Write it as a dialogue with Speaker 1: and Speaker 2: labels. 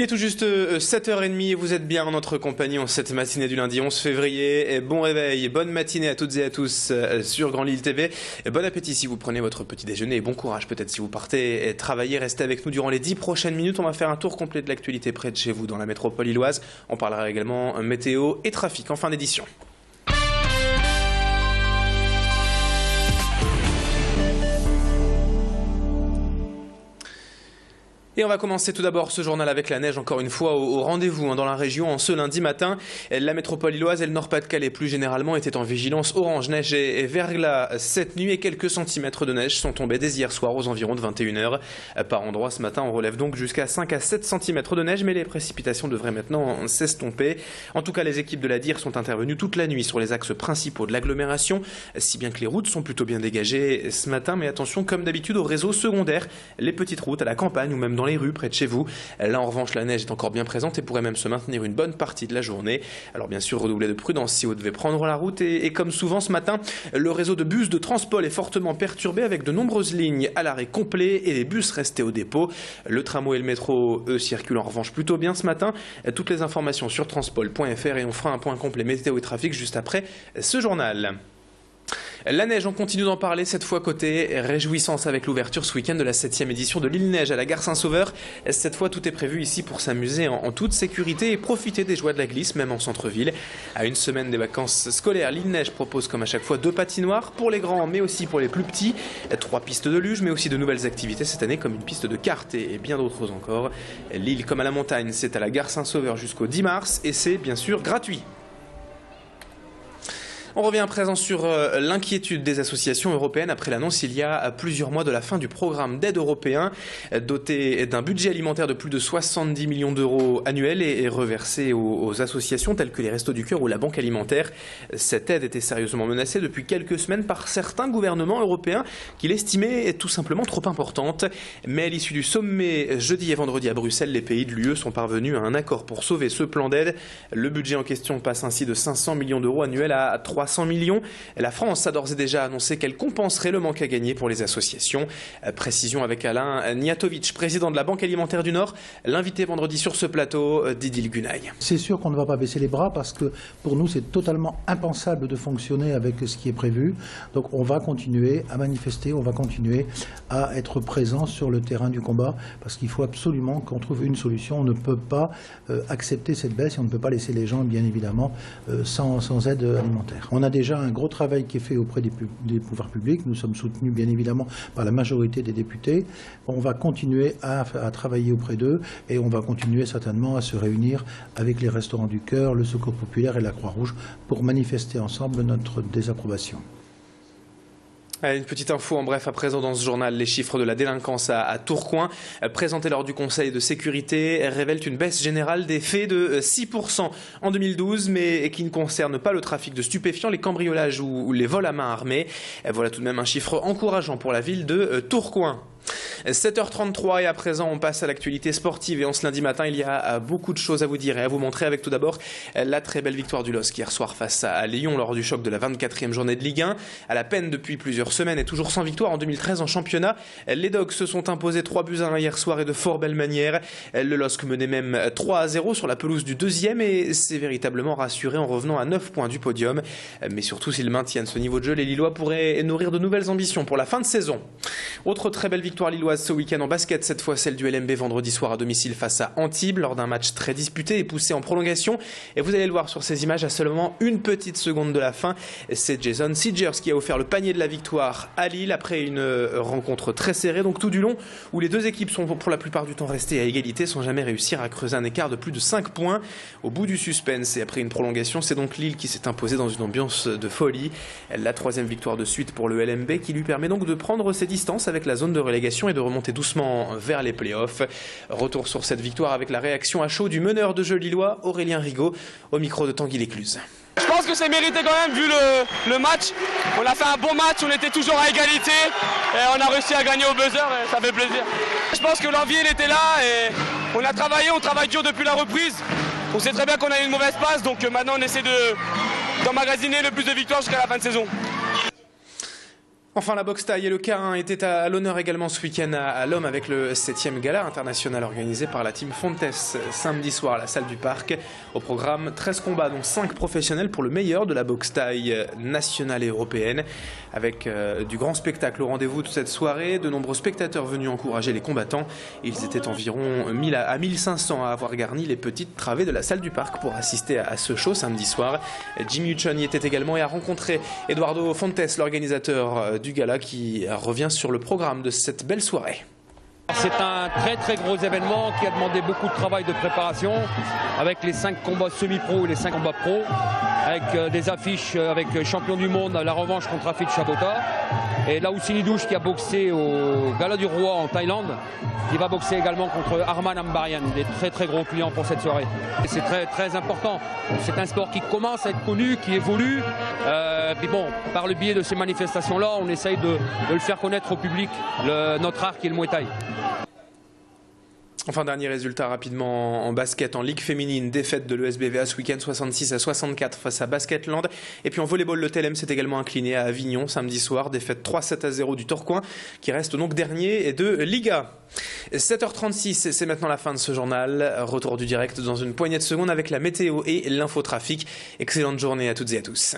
Speaker 1: Il est tout juste 7h30 et vous êtes bien en notre compagnie en cette matinée du lundi 11 février. Et bon réveil, bonne matinée à toutes et à tous sur Grand Lille TV. Et bon appétit si vous prenez votre petit déjeuner et bon courage peut-être si vous partez travailler. Restez avec nous durant les 10 prochaines minutes. On va faire un tour complet de l'actualité près de chez vous dans la métropole lilloise. On parlera également météo et trafic en fin d'édition. Et on va commencer tout d'abord ce journal avec la neige, encore une fois au rendez-vous dans la région en ce lundi matin. La métropole lilloise et le Nord-Pas-de-Calais plus généralement étaient en vigilance orange, neige et verglas cette nuit et quelques centimètres de neige sont tombés dès hier soir aux environs de 21h. Par endroits ce matin on relève donc jusqu'à 5 à 7 cm de neige, mais les précipitations devraient maintenant s'estomper. En tout cas les équipes de la DIR sont intervenues toute la nuit sur les axes principaux de l'agglomération, si bien que les routes sont plutôt bien dégagées ce matin. Mais attention comme d'habitude aux réseaux secondaires, les petites routes à la campagne ou même dans les rues près de chez vous. Là en revanche la neige est encore bien présente et pourrait même se maintenir une bonne partie de la journée. Alors bien sûr redoublez de prudence si vous devez prendre la route et comme souvent ce matin le réseau de bus de Transpol est fortement perturbé avec de nombreuses lignes à l'arrêt complet et les bus restés au dépôt. Le tramway et le métro eux circulent en revanche plutôt bien ce matin. Toutes les informations sur transpol.fr et on fera un point complet météo et trafic juste après ce journal. La neige, on continue d'en parler, cette fois côté réjouissance avec l'ouverture ce week-end de la 7e édition de l'île Neige à la gare Saint-Sauveur. Cette fois, tout est prévu ici pour s'amuser en toute sécurité et profiter des joies de la glisse, même en centre-ville. À une semaine des vacances scolaires, l'île Neige propose comme à chaque fois 2 patinoires pour les grands, mais aussi pour les plus petits. 3 pistes de luge, mais aussi de nouvelles activités cette année, comme une piste de kart et bien d'autres encore. L'île comme à la montagne, c'est à la gare Saint-Sauveur jusqu'au 10 mars et c'est bien sûr gratuit. On revient à présent sur l'inquiétude des associations européennes après l'annonce il y a plusieurs mois de la fin du programme d'aide européen doté d'un budget alimentaire de plus de 70 millions d'euros annuels et reversé aux associations telles que les Restos du Cœur ou la Banque Alimentaire. Cette aide était sérieusement menacée depuis quelques semaines par certains gouvernements européens qui l'estimaient tout simplement trop importante. Mais à l'issue du sommet jeudi et vendredi à Bruxelles, les pays de l'UE sont parvenus à un accord pour sauver ce plan d'aide. Le budget en question passe ainsi de 500 millions d'euros annuels à 300 millions. La France a d'ores et déjà annoncé qu'elle compenserait le manque à gagner pour les associations. Précision avec Alain Niatovic, président de la Banque Alimentaire du Nord, l'invité vendredi sur ce plateau, Didil Gunaï.
Speaker 2: C'est sûr qu'on ne va pas baisser les bras parce que pour nous c'est totalement impensable de fonctionner avec ce qui est prévu. Donc on va continuer à manifester, on va continuer à être présent sur le terrain du combat parce qu'il faut absolument qu'on trouve une solution. On ne peut pas accepter cette baisse et on ne peut pas laisser les gens bien évidemment sans aide alimentaire. On a déjà un gros travail qui est fait auprès des pouvoirs publics. Nous sommes soutenus bien évidemment par la majorité des députés. On va continuer à travailler auprès d'eux et on va continuer certainement à se réunir avec les Restaurants du Cœur, le Secours Populaire et la Croix-Rouge pour manifester ensemble notre désapprobation.
Speaker 1: Une petite info en bref à présent dans ce journal. Les chiffres de la délinquance à Tourcoing présentés lors du Conseil de sécurité révèlent une baisse générale des faits de 6% en 2012 mais qui ne concerne pas le trafic de stupéfiants, les cambriolages ou les vols à main armée. Voilà tout de même un chiffre encourageant pour la ville de Tourcoing. 7h33 et à présent on passe à l'actualité sportive et en ce lundi matin il y a beaucoup de choses à vous dire et à vous montrer avec tout d'abord la très belle victoire du LOSC hier soir face à Lyon lors du choc de la 24e journée de Ligue 1. À la peine depuis plusieurs semaines et toujours sans victoire en 2013 en championnat, les Dogs se sont imposés 3-1 hier soir et de fort belle manière. Le LOSC menait même 3-0 sur la pelouse du deuxième et s'est véritablement rassuré en revenant à 9 points du podium. Mais surtout s'ils maintiennent ce niveau de jeu, les Lillois pourraient nourrir de nouvelles ambitions pour la fin de saison. Autre très belle victoire lilloise ce week-end en basket, cette fois celle du LMB vendredi soir à domicile face à Antibes lors d'un match très disputé et poussé en prolongation. Et vous allez le voir sur ces images à seulement une petite seconde de la fin. C'est Jason Seegers qui a offert le panier de la victoire à Lille après une rencontre très serrée, donc tout du long où les deux équipes sont pour la plupart du temps restées à égalité sans jamais réussir à creuser un écart de plus de 5 points. Au bout du suspense et après une prolongation, c'est donc Lille qui s'est imposée dans une ambiance de folie. La 3e victoire de suite pour le LMB qui lui permet donc de prendre ses distances avec la zone de relégation et de remonter doucement vers les playoffs. Retour sur cette victoire avec la réaction à chaud du meneur de jeu lillois Aurélien Rigaud au micro de Tanguy Lécluse.
Speaker 3: Je pense que c'est mérité quand même vu le match. On a fait un bon match, on était toujours à égalité et on a réussi à gagner au buzzer et ça fait plaisir. Je pense que l'envie elle était là et on a travaillé, on travaille dur depuis la reprise. On sait très bien qu'on a eu une mauvaise passe donc maintenant on essaie d'emmagasiner le plus de victoires jusqu'à la fin de saison.
Speaker 1: Enfin, la boxe taille et le K1 étaient à l'honneur également ce week-end à l'Homme avec le 7e gala international organisé par la team Fontes samedi soir à la salle du Parc. Au programme, 13 combats dont 5 professionnels pour le meilleur de la boxe taille nationale et européenne. Avec du grand spectacle au rendez-vous de cette soirée, de nombreux spectateurs venus encourager les combattants. Ils étaient environ 1000 à 1500 à avoir garni les petites travées de la salle du Parc pour assister à ce show samedi soir. Jimmy Uchon y était également et a rencontré Eduardo Fontes, l'organisateur du gala, qui revient sur le programme de cette belle soirée.
Speaker 4: C'est un très gros événement qui a demandé beaucoup de travail de préparation avec les 5 combats semi-pro et les 5 combats pro, avec des affiches avec champion du monde à la revanche contre Afid Chabota, et là où Sinidouche qui a boxé au Gala du Roi en Thaïlande, il va boxer également contre Arman Ambarian, des très gros clients pour cette soirée. C'est très important. C'est un sport qui commence à être connu, qui évolue. Puis bon, par le biais de ces manifestations-là, on essaye de le faire connaître au public, notre art qui est le Muay Thai.
Speaker 1: Enfin, dernier résultat rapidement en basket, en Ligue féminine, défaite de l'ESBVA ce week-end 66-64 face à Basketland. Et puis en volleyball, le TLM s'est également incliné à Avignon samedi soir, défaite 3-7-0 du Tourcoing, qui reste donc dernier de Liga. 7h36, c'est maintenant la fin de ce journal. Retour du direct dans une poignée de secondes avec la météo et l'infotrafic. Excellente journée à toutes et à tous.